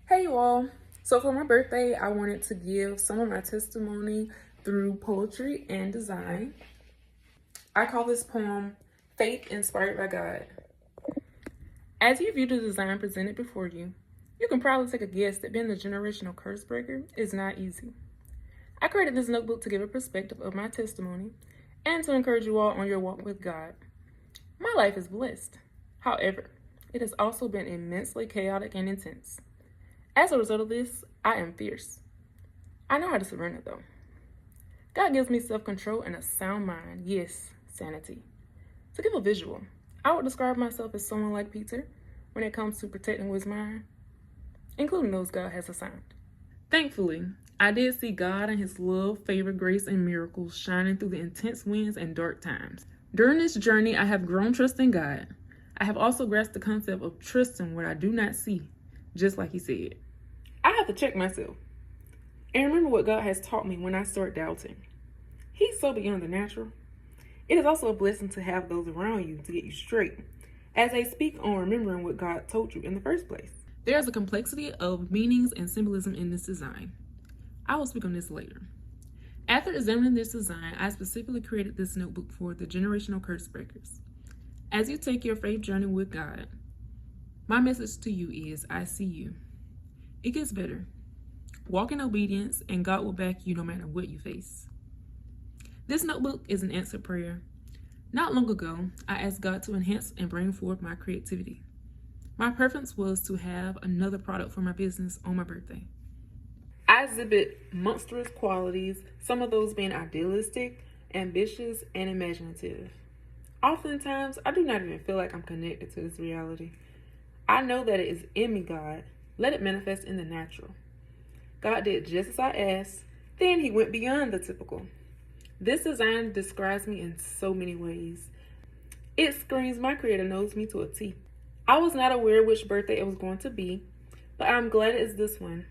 Hey you all. So for my birthday, I wanted to give some of my testimony through poetry and design. I call this poem Faith Inspired by God. As you view the design presented before you, you can probably take a guess that being the generational curse breaker is not easy. I created this notebook to give a perspective of my testimony and to encourage you all on your walk with God. My life is blessed. However, it has also been immensely chaotic and intense. As a result of this, I am fierce. I know how to surrender though. God gives me self-control and a sound mind, yes, sanity. To give a visual, I would describe myself as someone like Peter when it comes to protecting his mind, including those God has assigned. Thankfully, I did see God and his love, favor, grace, and miracles shining through the intense winds and dark times. During this journey, I have grown trust in God. I have also grasped the concept of trusting what I do not see, just like he said. I have to check myself and remember what God has taught me when I start doubting. He's so beyond the natural. It is also a blessing to have those around you to get you straight as they speak on remembering what God told you in the first place. There is a complexity of meanings and symbolism in this design. I will speak on this later. After examining this design, I specifically created this notebook for the generational curse breakers. As you take your faith journey with God, my message to you is, I see you. It gets better. Walk in obedience and God will back you no matter what you face. This notebook is an answered prayer. Not long ago, I asked God to enhance and bring forth my creativity. My preference was to have another product for my business on my birthday. I exhibit monstrous qualities, some of those being idealistic, ambitious, and imaginative. Oftentimes, I do not even feel like I'm connected to this reality. I know that it is in me, God. Let it manifest in the natural. God did just as I asked, then he went beyond the typical. This design describes me in so many ways. It screams my creator knows me to a T. I was not aware which birthday it was going to be, but I'm glad it's this one,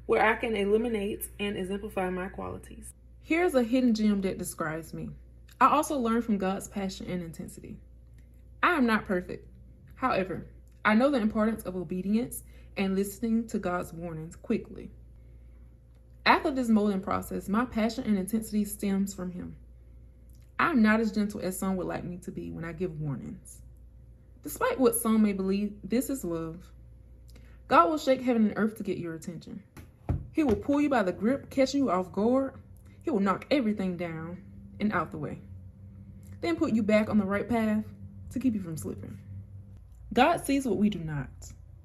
where I can illuminate and exemplify my qualities. Here's a hidden gem that describes me. I also learned from God's passion and intensity. I am not perfect. However, I know the importance of obedience and listening to God's warnings quickly. After this molding process, my passion and intensity stems from him. I'm not as gentle as some would like me to be when I give warnings. Despite what some may believe, this is love. God will shake heaven and earth to get your attention. He will pull you by the grip, catching you off guard. He will knock everything down and out the way. Then put you back on the right path to keep you from slipping. God sees what we do not.